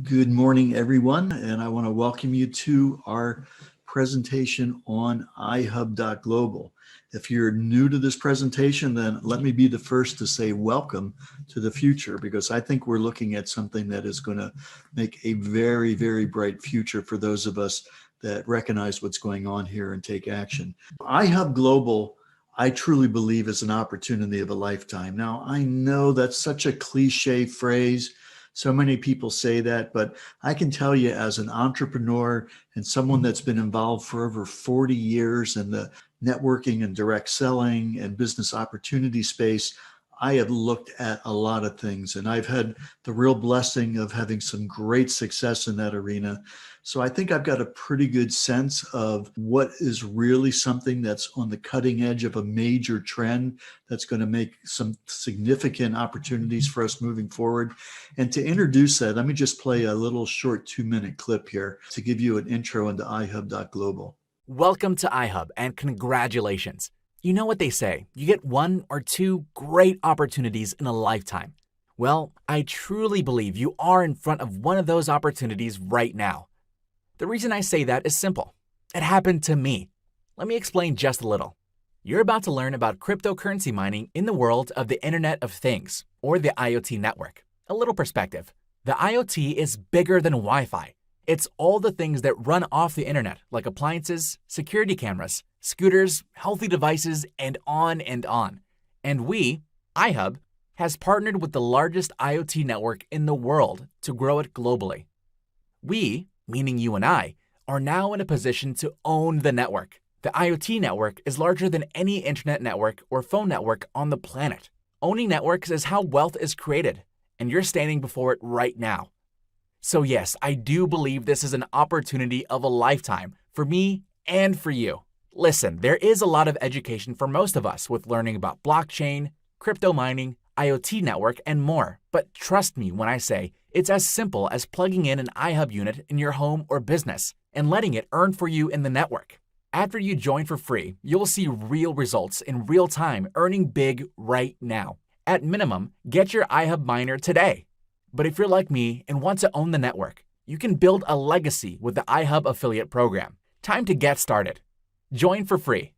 Good morning, everyone, and I want to welcome you to our presentation on iHub.global. If you're new to this presentation, then let me be the first to say welcome to the future, because I think we're looking at something that is going to make a very, very bright future for those of us that recognize what's going on here and take action. iHub Global, I truly believe, is an opportunity of a lifetime. Now, I know that's such a cliche phrase. So many people say that, but I can tell you as an entrepreneur and someone that's been involved for over 40 years in the networking and direct selling and business opportunity space, I have looked at a lot of things, and I've had the real blessing of having some great success in that arena. So I think I've got a pretty good sense of what is really something that's on the cutting edge of a major trend that's going to make some significant opportunities for us moving forward. And to introduce that, let me just play a little short 2-minute clip here to give you an intro into iHub.global. Welcome to iHub and congratulations. You know what they say, you get one or two great opportunities in a lifetime. Well, I truly believe you are in front of one of those opportunities right now. The reason I say that is simple. It happened to me. Let me explain just a little. You're about to learn about cryptocurrency mining in the world of the Internet of Things, or the IoT network. A little perspective. The IoT is bigger than Wi-Fi. It's all the things that run off the internet, like appliances, security cameras, scooters, healthy devices, and on and on. And we, iHub, has partnered with the largest IoT network in the world to grow it globally. We, meaning you and I, are now in a position to own the network. The IoT network is larger than any internet network or phone network on the planet. Owning networks is how wealth is created, and you're standing before it right now. So yes, I do believe this is an opportunity of a lifetime for me and for you. Listen, there is a lot of education for most of us with learning about blockchain, crypto mining, IoT network, and more. But trust me when I say it's as simple as plugging in an iHub unit in your home or business and letting it earn for you in the network. After you join for free, you'll see real results in real time, earning big right now. At minimum, get your iHub miner today. But if you're like me and want to own the network, you can build a legacy with the iHub affiliate program. Time to get started. Join for free.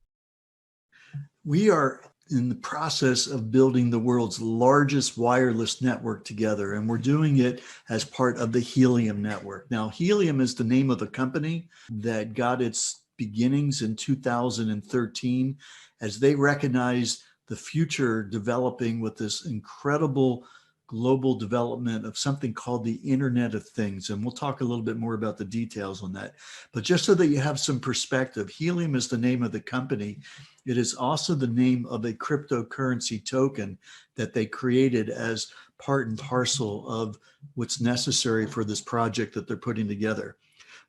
We are in the process of building the world's largest wireless network together, and we're doing it as part of the Helium network. Now, Helium is the name of the company that got its beginnings in 2013 as they recognized the future developing with this incredible global development of something called the Internet of Things. And we'll talk a little bit more about the details on that. But just so that you have some perspective, Helium is the name of the company. It is also the name of a cryptocurrency token that they created as part and parcel of what's necessary for this project that they're putting together.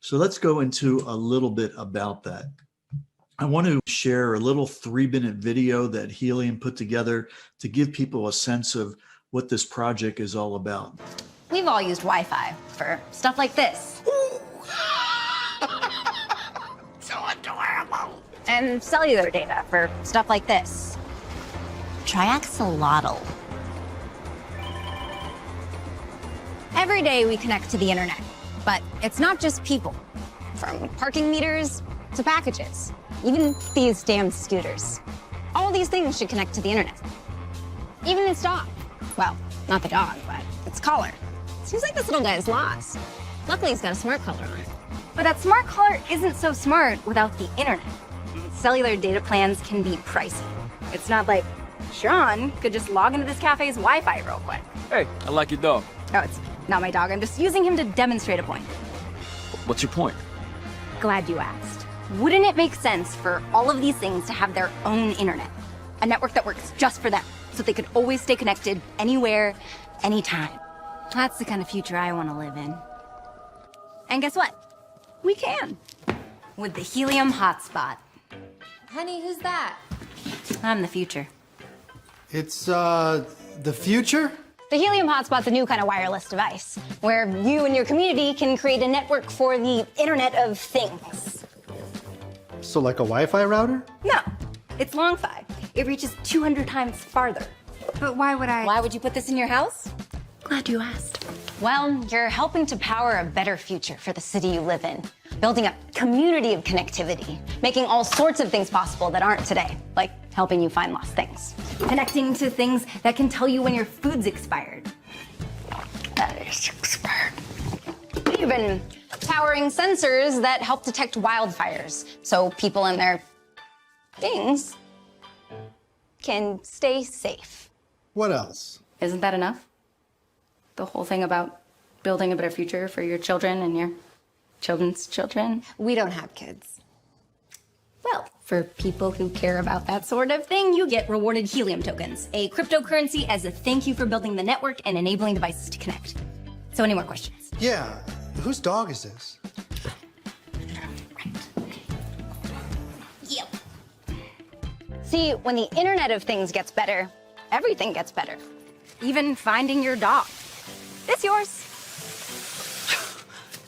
So let's go into a little bit about that. I want to share a little 3-minute video that Helium put together to give people a sense of what this project is all about. We've all used Wi-Fi for stuff like this. So adorable. And cellular data for stuff like this. Triaxolotl. Every day we connect to the internet, but it's not just people. From parking meters to packages, even these damn scooters. All these things should connect to the internet. Even this dog. Well, not the dog, but its collar. Seems like this little guy is lost. Luckily, he's got a smart collar on. But that smart collar isn't so smart without the internet. Cellular data plans can be pricey. It's not like Sean could just log into this cafe's Wi-Fi real quick. Hey, I like your dog. Oh, it's not my dog. I'm just using him to demonstrate a point. What's your point? Glad you asked. Wouldn't it make sense for all of these things to have their own internet? A network that works just for them, so they could always stay connected anywhere, anytime. That's the kind of future I want to live in. And guess what? We can. With the Helium Hotspot. Honey, who's that? I'm the future. It's, the future? The Helium Hotspot's a new kind of wireless device, where you and your community can create a network for the Internet of Things. So like a Wi-Fi router? No, it's long-fi. It reaches 200 times farther. But why would I? Why would you put this in your house? Glad you asked. Well, you're helping to power a better future for the city you live in, building a community of connectivity, making all sorts of things possible that aren't today, like helping you find lost things. Connecting to things that can tell you when your food's expired. That is expired. Even powering sensors that help detect wildfires, so people and their things can stay safe. What else? Isn't that enough? The whole thing about building a better future for your children and your children's children? We don't have kids. Well, for people who care about that sort of thing, you get rewarded helium tokens, a cryptocurrency as a thank you for building the network and enabling devices to connect. So any more questions? Yeah, whose dog is this? Yep. See, when the Internet of Things gets better, everything gets better. Even finding your dog. It's yours.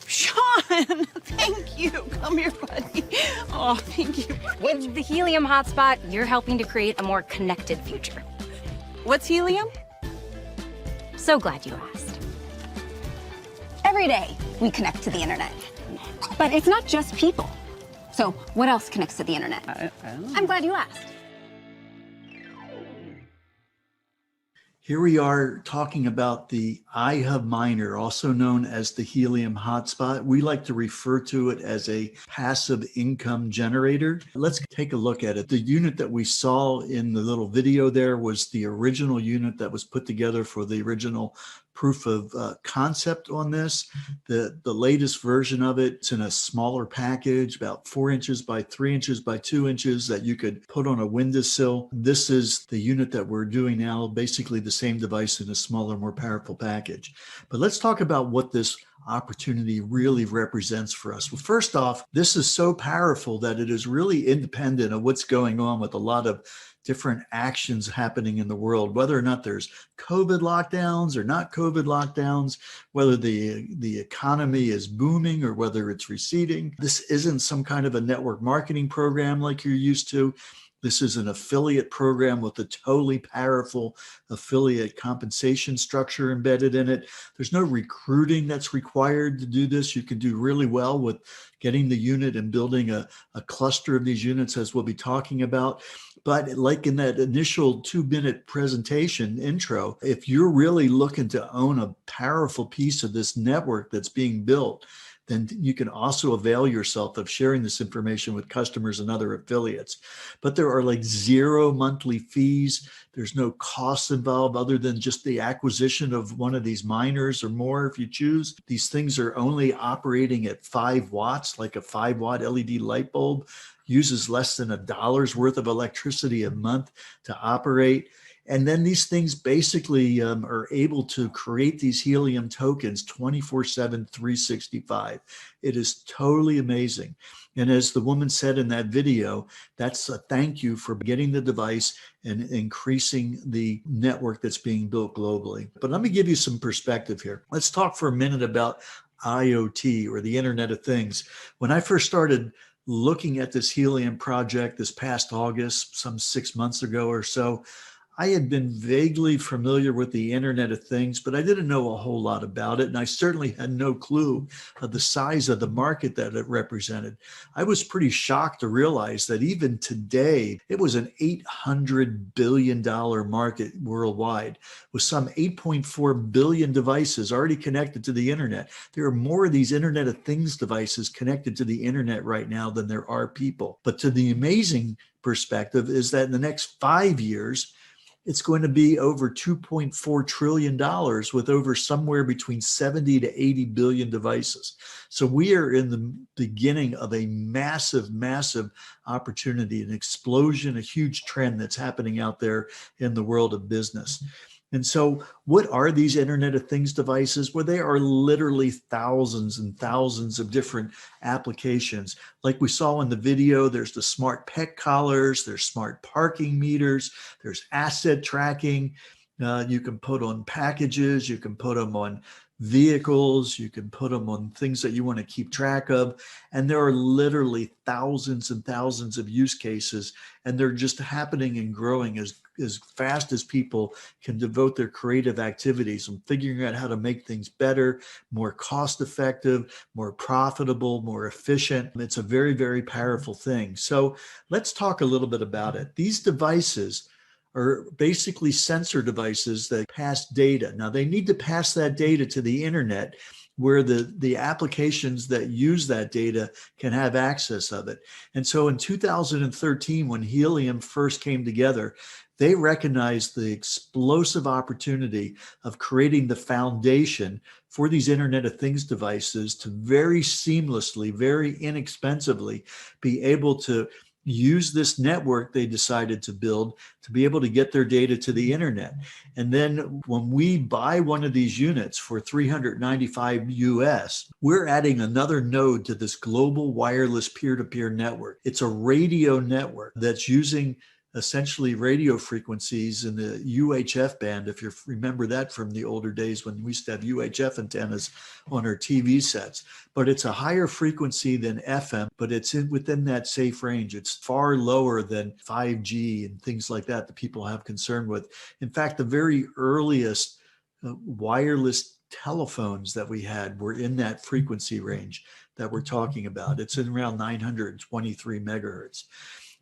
Sean, thank you. Come here, buddy. Oh, thank you. With the Helium Hotspot, you're helping to create a more connected future. What's helium? So glad you asked. Every day, we connect to the Internet. But it's not just people. So what else connects to the Internet? I'm glad you asked. Here we are talking about the iHub miner, also known as the Helium Hotspot. We like to refer to it as a passive income generator. Let's take a look at it. The unit that we saw in the little video there was the original unit that was put together for the original proof of concept on this. The latest version of it's in a smaller package, about 4 inches by 3 inches by 2 inches, that you could put on a windowsill. This is the unit that we're doing now, basically the same device in a smaller, more powerful package. But let's talk about what this opportunity really represents for us. Well, first off, this is so powerful that it is really independent of what's going on with a lot of different actions happening in the world, whether or not there's COVID lockdowns or not COVID lockdowns, whether the economy is booming or whether it's receding. This isn't some kind of a network marketing program like you're used to. This is an affiliate program with a totally powerful affiliate compensation structure embedded in it. There's no recruiting that's required to do this. You can do really well with getting the unit and building a cluster of these units, as we'll be talking about. But like in that initial 2-minute presentation intro, if you're really looking to own a powerful piece of this network that's being built, then you can also avail yourself of sharing this information with customers and other affiliates. But there are like 0 monthly fees. There's no costs involved other than just the acquisition of one of these miners or more if you choose. These things are only operating at 5 watts, like a 5-watt LED light bulb, uses less than $1 worth of electricity a month to operate. And then these things basically are able to create these helium tokens 24/7, 365. It is totally amazing. And as the woman said in that video, that's a thank you for getting the device and increasing the network that's being built globally. But let me give you some perspective here. Let's talk for a minute about IoT, or the Internet of Things. When I first started looking at this helium project this past August, some 6 months ago or so, I had been vaguely familiar with the Internet of Things, but I didn't know a whole lot about it. And I certainly had no clue of the size of the market that it represented. I was pretty shocked to realize that even today, it was an $800 billion market worldwide, with some 8.4 billion devices already connected to the Internet. There are more of these Internet of Things devices connected to the Internet right now than there are people. But to the amazing perspective is that in the next 5 years, it's going to be over $2.4 trillion with over somewhere between 70 to 80 billion devices. So we are in the beginning of a massive, massive opportunity, an explosion, a huge trend that's happening out there in the world of business. And so what are these Internet of Things devices? Well, they are literally thousands and thousands of different applications. Like we saw in the video, there's the smart pet collars, there's smart parking meters, there's asset tracking. You can put on packages, you can put them on vehicles, you can put them on things that you want to keep track of. And there are literally thousands and thousands of use cases, and they're just happening and growing as fast as people can devote their creative activities and figuring out how to make things better, more cost effective, more profitable, more efficient. It's a very, very powerful thing. So let's talk a little bit about it. These devices are basically sensor devices that pass data. Now they need to pass that data to the internet where the applications that use that data can have access of it. And so in 2013, when Helium first came together, they recognized the explosive opportunity of creating the foundation for these Internet of Things devices to very seamlessly, very inexpensively be able to use this network they decided to build to be able to get their data to the internet. And then when we buy one of these units for $395 US, we're adding another node to this global wireless peer-to-peer network. It's a radio network that's using essentially radio frequencies in the UHF band, if you remember that from the older days when we used to have UHF antennas on our TV sets. But it's a higher frequency than FM, but it's within that safe range. It's far lower than 5G and things like that people have concern with. In fact, the very earliest wireless telephones that we had were in that frequency range that we're talking about. It's in around 923 megahertz.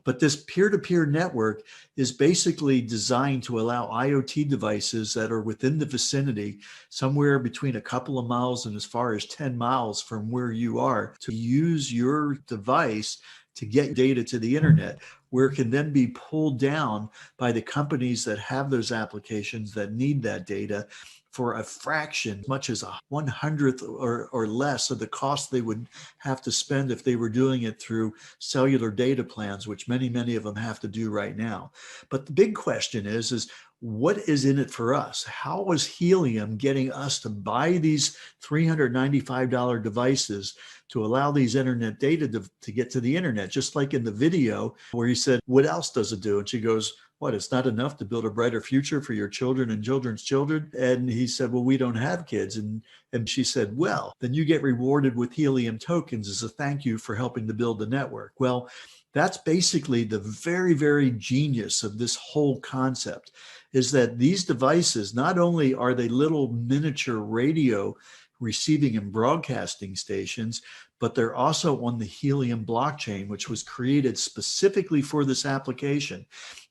But this peer-to-peer network is basically designed to allow IoT devices that are within the vicinity, somewhere between a couple of miles and as far as 10 miles from where you are, to use your device to get data to the internet, where it can then be pulled down by the companies that have those applications that need that data for a fraction, much as 1/100th or less of the cost they would have to spend if they were doing it through cellular data plans, which many of them have to do right now. But the big question is what is in it for us? How is Helium getting us to buy these $395 devices to allow these internet data to get to the internet? Just like in the video where he said, what else does it do? And she goes, what, it's not enough to build a brighter future for your children and children's children? And he said, well, we don't have kids. And she said, well, then you get rewarded with Helium tokens as a thank you for helping to build the network. Well, that's basically the very, very genius of this whole concept, is that these devices, not only are they little miniature radio receiving and broadcasting stations, but they're also on the Helium blockchain, which was created specifically for this application.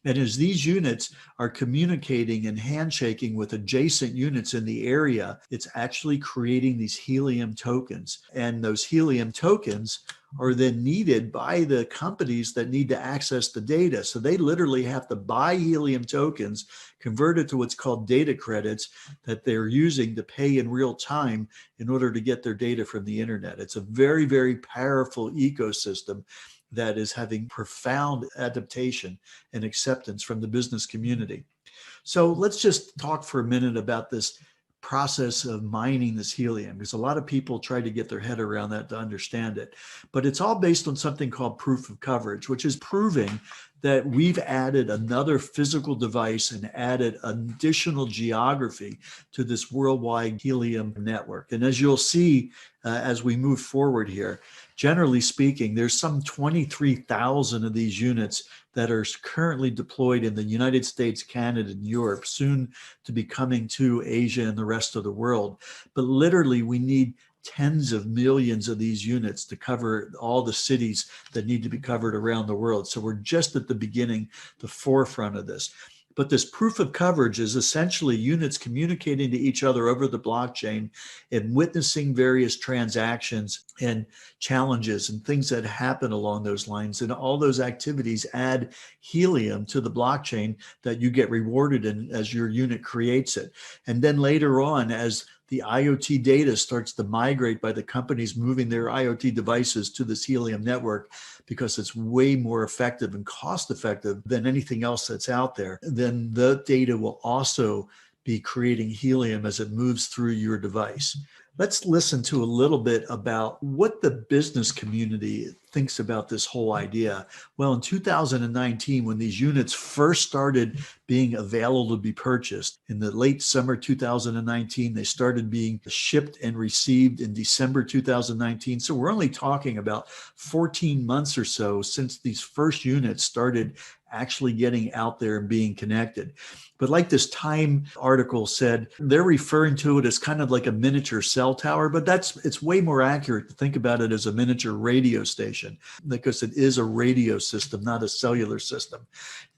And as these units are communicating and handshaking with adjacent units in the area, it's actually creating these Helium tokens. And those Helium tokens are then needed by the companies that need to access the data. So they literally have to buy Helium tokens, convert it to what's called data credits that they're using to pay in real time in order to get their data from the internet. It's a very, very powerful ecosystem that is having profound adaptation and acceptance from the business community. So let's just talk for a minute about this process of mining this helium, because a lot of people try to get their head around that to understand it. But it's all based on something called proof of coverage, which is proving that we've added another physical device and added additional geography to this worldwide helium network. And as you'll see as we move forward here, generally speaking, there's some 23,000 of these units that are currently deployed in the United States, Canada, and Europe, soon to be coming to Asia and the rest of the world. But literally, we need tens of millions of these units to cover all the cities that need to be covered around the world. So we're just at the beginning, the forefront of this. But this proof of coverage is essentially units communicating to each other over the blockchain and witnessing various transactions and challenges and things that happen along those lines. And all those activities add helium to the blockchain that you get rewarded in as your unit creates it. And then later on, as the IoT data starts to migrate by the companies moving their IoT devices to this Helium network, because it's way more effective and cost effective than anything else that's out there, then the data will also be creating helium as it moves through your device. Let's listen to a little bit about what the business community thinks about this whole idea? Well, in 2019, when these units first started being available to be purchased, in the late summer 2019, they started being shipped and received in December 2019. So we're only talking about 14 months or so since these first units started actually getting out there and being connected. But like this Time article said, they're referring to it as kind of like a miniature cell tower, but it's way more accurate to think about it as a miniature radio station, because it is a radio system, not a cellular system.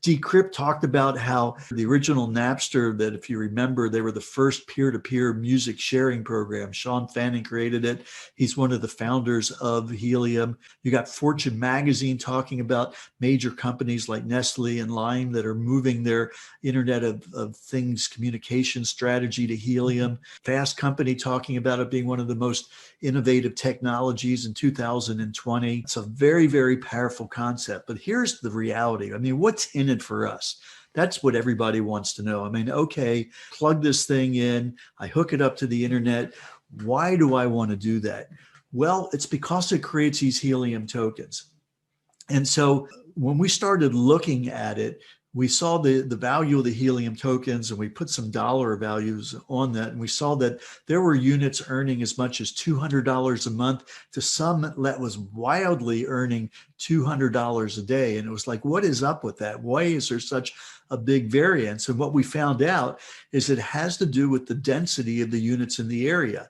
Decrypt talked about how the original Napster, that if you remember, they were the first peer-to-peer music sharing program. Sean Fanning created it. He's one of the founders of Helium. You got Fortune magazine talking about major companies like Nestle and Lime that are moving their Internet of Things communication strategy to Helium. Fast Company talking about it being one of the most innovative technologies in 2020. It's a very, very powerful concept. But here's the reality. I mean, what's in it for us? That's what everybody wants to know. I mean, okay, plug this thing in, I hook it up to the internet. Why do I want to do that? Well, it's because it creates these helium tokens. And so when we started looking at it, we saw the value of the helium tokens, and we put some dollar values on that. And we saw that there were units earning as much as $200 a month to some that was wildly earning $200 a day. And it was like, what is up with that? Why is there such a big variance? And what we found out is it has to do with the density of the units in the area.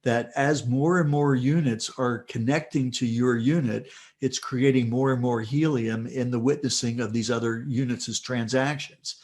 That as more and more units are connecting to your unit, it's creating more and more helium in the witnessing of these other units as transactions.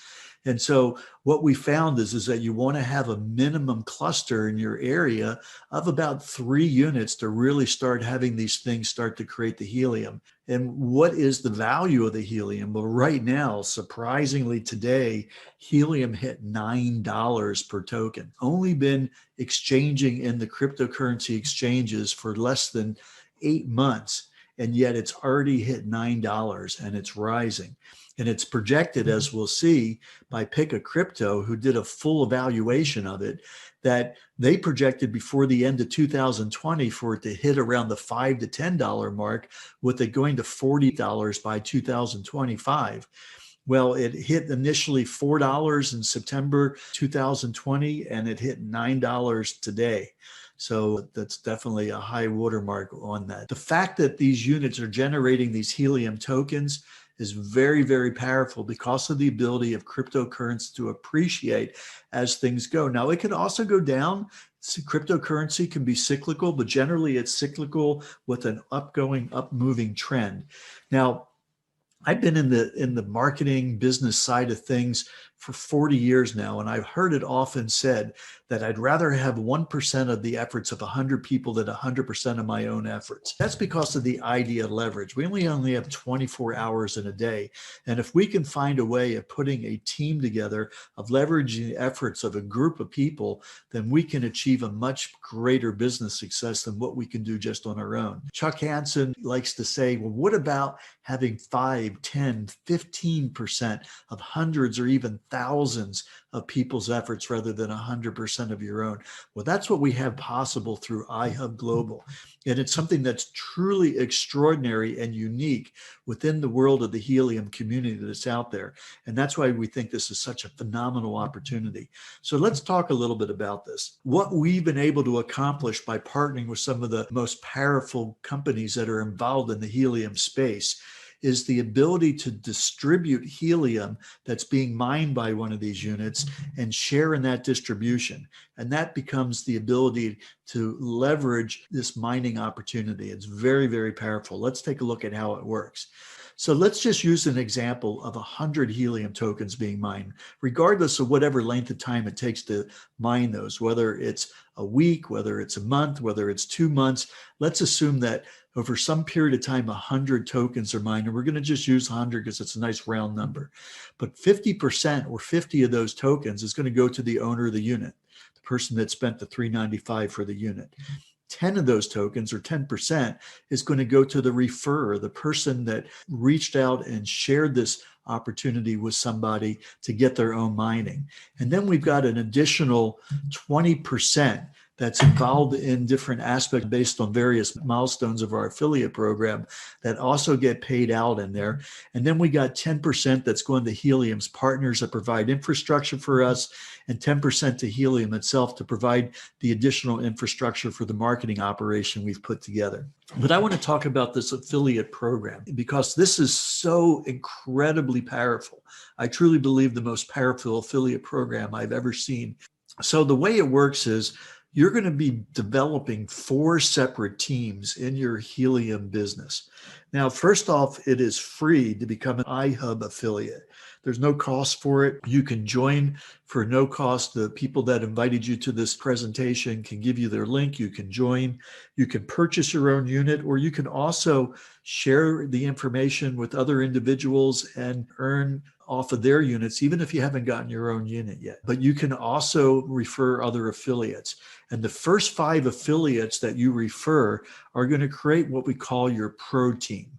And so what we found is that you want to have a minimum cluster in your area of about 3 units to really start having these things start to create the helium. And what is the value of the helium? Well, right now, surprisingly today, helium hit $9 per token. Only been exchanging in the cryptocurrency exchanges for less than 8 months. And yet it's already hit $9 and it's rising. And it's projected, as we'll see, by Pick a Crypto, who did a full evaluation of it, that they projected before the end of 2020 for it to hit around the $5 to $10 mark, with it going to $40 by 2025. Well, it hit initially $4 in September 2020, and it hit $9 today. So that's definitely a high watermark on that. The fact that these units are generating these helium tokens is very, very powerful because of the ability of cryptocurrency to appreciate as things go. Now, it can also go down. Cryptocurrency can be cyclical, but generally it's cyclical with an up-moving trend. Now, I've been in the marketing business side of things for 40 years now, and I've heard it often said that I'd rather have 1% of the efforts of 100 people than 100% of my own efforts. That's because of the idea of leverage. We only have 24 hours in a day. And if we can find a way of putting a team together, of leveraging the efforts of a group of people, then we can achieve a much greater business success than what we can do just on our own. Chuck Hansen likes to say, well, what about having 5, 10, 15% of hundreds or even thousands of people's efforts rather than 100% of your own? Well, that's what we have possible through iHub Global. And it's something that's truly extraordinary and unique within the world of the helium community that's out there. And that's why we think this is such a phenomenal opportunity. So let's talk a little bit about this. What we've been able to accomplish by partnering with some of the most powerful companies that are involved in the helium space is the ability to distribute helium that's being mined by one of these units and share in that distribution. And that becomes the ability to leverage this mining opportunity. It's very, very powerful. Let's take a look at how it works. So let's just use an example of 100 helium tokens being mined, regardless of whatever length of time it takes to mine those, whether it's a week, whether it's a month, whether it's 2 months. Let's assume that over some period of time, 100 tokens are mined, and we're going to just use 100 because it's a nice round number. But 50% or 50 of those tokens is going to go to the owner of the unit, the person that spent the $3.95 for the unit. 10 of those tokens, or 10%, is going to go to the referrer, the person that reached out and shared this opportunity with somebody to get their own mining. And then we've got an additional 20% that's involved in different aspects based on various milestones of our affiliate program that also get paid out in there. And then we got 10% that's going to Helium's partners that provide infrastructure for us, and 10% to Helium itself to provide the additional infrastructure for the marketing operation we've put together. But I want to talk about this affiliate program because this is so incredibly powerful. I truly believe the most powerful affiliate program I've ever seen. So the way it works is you're going to be developing 4 separate teams in your Helium business. Now, first off, it is free to become an iHub affiliate. There's no cost for it. You can join for no cost. The people that invited you to this presentation can give you their link. You can join. You can purchase your own unit, or you can also share the information with other individuals and earn off of their units, even if you haven't gotten your own unit yet. But you can also refer other affiliates. And the first 5 affiliates that you refer are going to create what we call your pro team.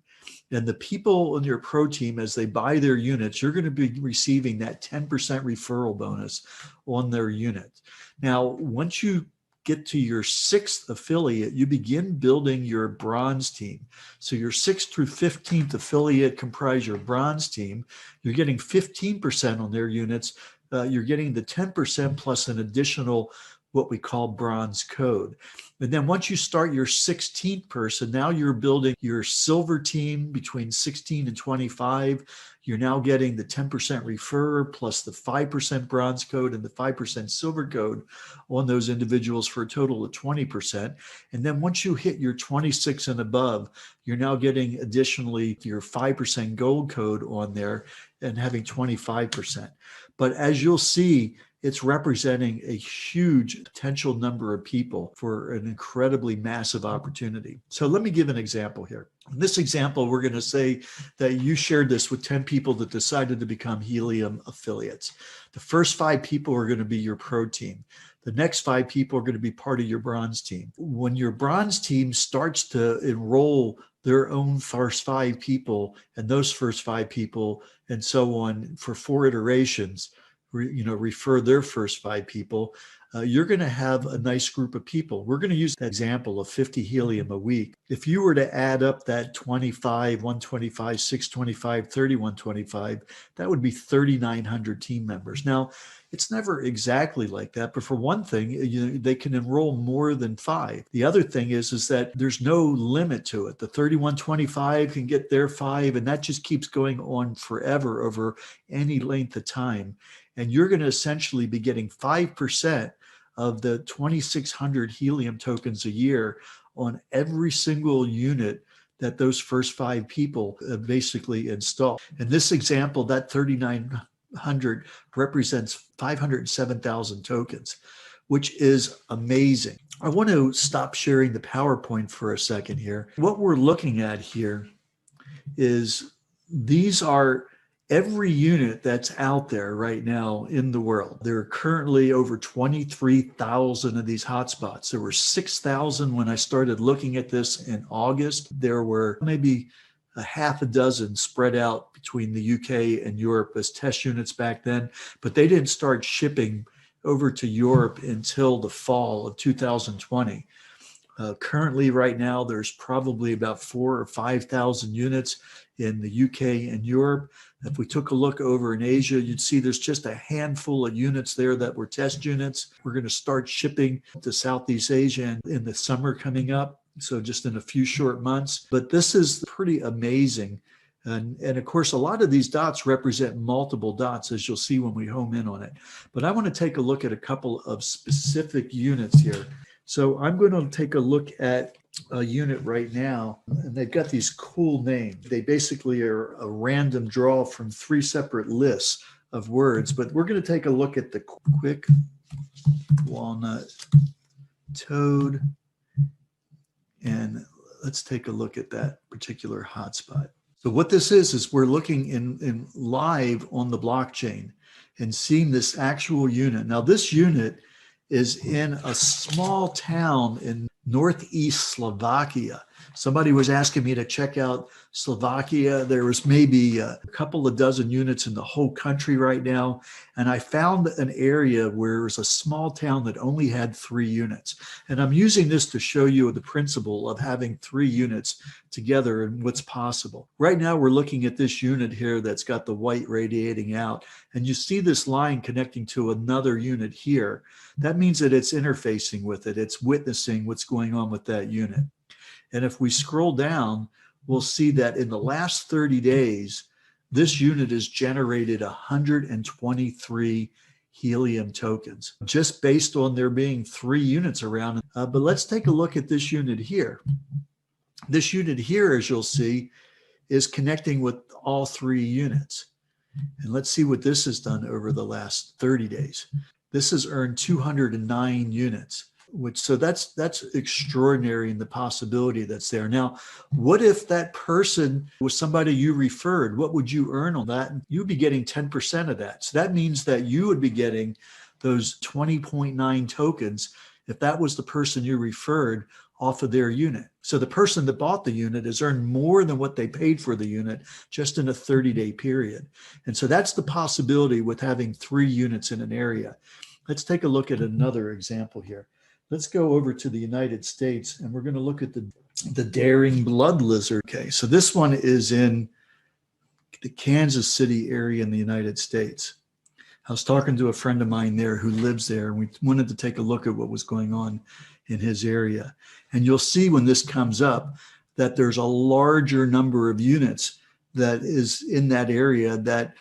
And the people in your pro team, as they buy their units, you're going to be receiving that 10% referral bonus on their unit. Now, once you get to your 6th affiliate, you begin building your bronze team. So your 6th through 15th affiliate comprise your bronze team. You're getting 15% on their units. You're getting the 10% plus an additional what we call bronze code. And then once you start your 16th person, now you're building your silver team between 16 and 25. You're now getting the 10% referrer plus the 5% bronze code and the 5% silver code on those individuals for a total of 20%. And then once you hit your 26 and above, you're now getting additionally your 5% gold code on there and having 25%. But as you'll see, it's representing a huge potential number of people for an incredibly massive opportunity. So let me give an example here. In this example, we're going to say that you shared this with 10 people that decided to become Helium affiliates. The first 5 people are going to be your pro team. The next 5 people are going to be part of your bronze team. When your bronze team starts to enroll their own first 5 people and those first 5 people and so on for 4 iterations, refer their first 5 people, you're going to have a nice group of people. We're going to use that example of 50 Helium a week. If you were to add up that 25, 125, 625, 30, 125, that would be 3,900 team members. Now, it's never exactly like that, but for one thing, they can enroll more than 5. The other thing is that there's no limit to it. The 3125 can get their 5, and that just keeps going on forever over any length of time. And you're going to essentially be getting 5% of the 2,600 Helium tokens a year on every single unit that those first 5 people basically install. In this example, that 3,900 represents 507,000 tokens, which is amazing. I want to stop sharing the PowerPoint for a second here. What we're looking at here is these are every unit that's out there right now in the world. There are currently over 23,000 of these hotspots. There were 6,000 when I started looking at this in August. There were maybe a half a dozen spread out between the UK and Europe as test units back then, but they didn't start shipping over to Europe until the fall of 2020. Currently, right now, there's probably about 4,000 or 5,000 units in the UK and Europe. If we took a look over in Asia, you'd see there's just a handful of units there that were test units. We're going to start shipping to Southeast Asia in the summer coming up, so just in a few short months. But this is pretty amazing. And of course, a lot of these dots represent multiple dots, as you'll see when we home in on it. But I want to take a look at a couple of specific units here. So I'm going to take a look at a unit right now, and they've got these cool names. They basically are a random draw from 3 separate lists of words, but we're going to take a look at the quick walnut toad, and let's take a look at that particular hotspot. So what this is we're looking in live on the blockchain and seeing this actual unit. Now this unit is in a small town in Northeast Slovakia. Somebody was asking me to check out Slovakia. There was maybe a couple of dozen units in the whole country right now. And I found an area where it was a small town that only had 3 units. And I'm using this to show you the principle of having 3 units together and what's possible. Right now, we're looking at this unit here that's got the white radiating out. And you see this line connecting to another unit here. That means that it's interfacing with it. It's witnessing what's going on with that unit. And if we scroll down, we'll see that in the last 30 days, this unit has generated 123 helium tokens, just based on there being 3 units around. But let's take a look at this unit here. This unit here, as you'll see, is connecting with all 3 units. And let's see what this has done over the last 30 days. This has earned 209 units. So that's extraordinary in the possibility that's there. Now, what if that person was somebody you referred? What would you earn on that? You'd be getting 10% of that. So that means that you would be getting those 20.9 tokens if that was the person you referred off of their unit. So the person that bought the unit has earned more than what they paid for the unit just in a 30-day period. And so that's the possibility with having 3 units in an area. Let's take a look at another example here. Let's go over to the United States, and we're going to look at the daring blood lizard. Okay, so this one is in the Kansas City area in the United States. I was talking to a friend of mine there who lives there, and we wanted to take a look at what was going on in his area. And you'll see when this comes up that there's a larger number of units that is in that area that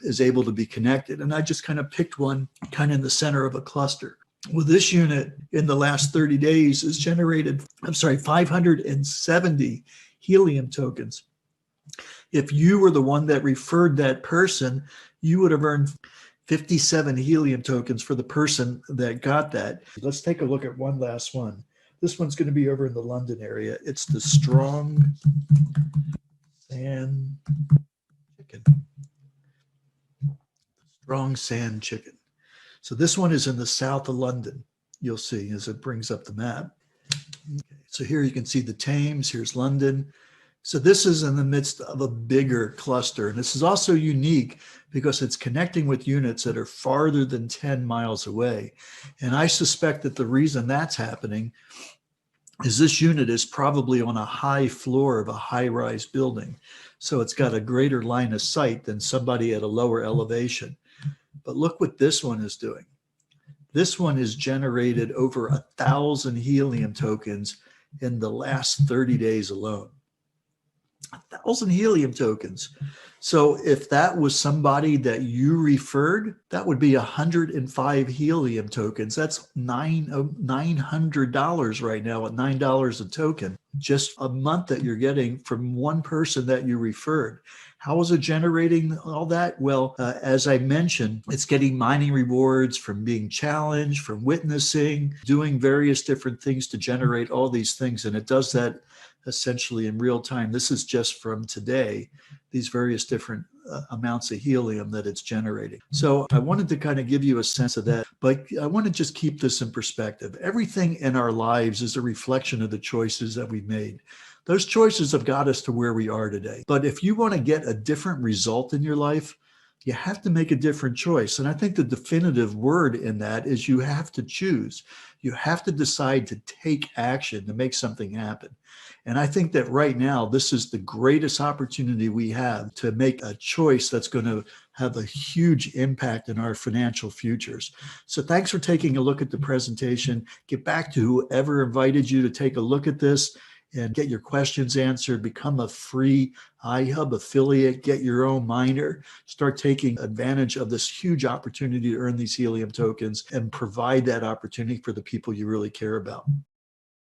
is able to be connected. And I just kind of picked one kind of in the center of a cluster. Well, this unit in the last 30 days has generated, 570 helium tokens. If you were the one that referred that person, you would have earned 57 helium tokens for the person that got that. Let's take a look at one last one. This one's going to be over in the London area. It's the strong sand chicken. Strong sand chicken. So this one is in the south of London, you'll see as it brings up the map. Okay, so here you can see the Thames, here's London. So this is in the midst of a bigger cluster. And this is also unique because it's connecting with units that are farther than 10 miles away. And I suspect that the reason that's happening is this unit is probably on a high floor of a high-rise building. So it's got a greater line of sight than somebody at a lower elevation. But look what this one is doing. This one has generated over 1,000 helium tokens in the last 30 days alone. 1,000 helium tokens. So if that was somebody that you referred, that would be 105 helium tokens. That's $900 right now at $9 a token. Just a month that you're getting from one person that you referred. How is it generating all that? Well, as I mentioned, it's getting mining rewards from being challenged, from witnessing, doing various different things to generate all these things. And it does that essentially in real time. This is just from today, these various different amounts of helium that it's generating. So I wanted to kind of give you a sense of that, but I want to just keep this in perspective. Everything in our lives is a reflection of the choices that we've made. Those choices have got us to where we are today. But if you want to get a different result in your life, you have to make a different choice. And I think the definitive word in that is you have to choose. You have to decide to take action to make something happen. And I think that right now, this is the greatest opportunity we have to make a choice that's going to have a huge impact in our financial futures. So thanks for taking a look at the presentation. Get back to whoever invited you to take a look at this and get your questions answered. Become a free iHub affiliate, get your own miner, start taking advantage of this huge opportunity to earn these helium tokens and provide that opportunity for the people you really care about.